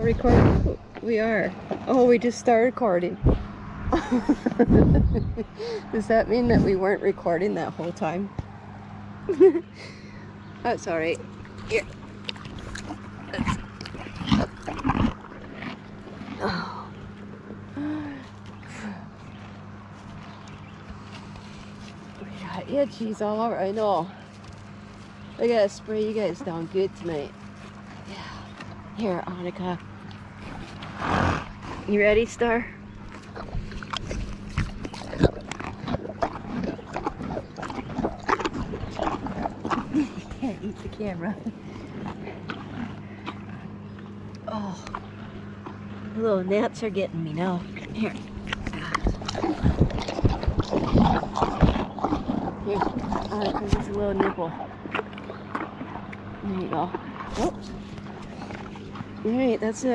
Recording? We are. Oh, we just started recording. Does that mean that we weren't recording that whole time? That's alright. Here. Oh. We got itchies all over. I know. I gotta spray you guys down good tonight. Yeah. Here, Annika. You ready, Star? You can't eat the camera. Oh, the little gnats are getting me now. Here. Here, Annika, there's a little nipple. There you go. Oh. Alright, that's it.